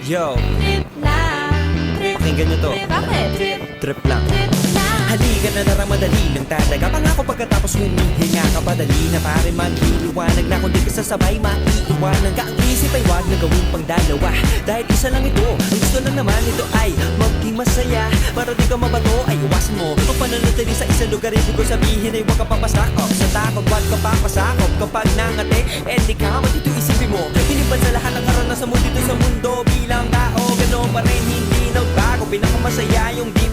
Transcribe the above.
Yo, Trip lang, trip, pakinggan nyo to. bakit? Trip, Trip lang. trip lang. Halika na darang madali ng tataga. Pangako pagkatapos humihinga ka padali na pare magliliwanag na kung di ka sasabay maiiwanan ka. Ang isip ay wag na gawin pang dalawa dahil isa lang ito. Ang gusto lang naman ito ay maging masaya. Para di ka mabato ay iwasan mo ang pananatili sa isang lugar. Ibig ko sabihin ay huwag ka papasakop sa takot. Huwag ka papasakop kapag nangate. Eh di ka matito isipin mo. Hinipan sa lahat ng karanasan mo dito sa mundo bilang tao. Ganoon pa rin hindi nagbago. Pinakamasaya yung di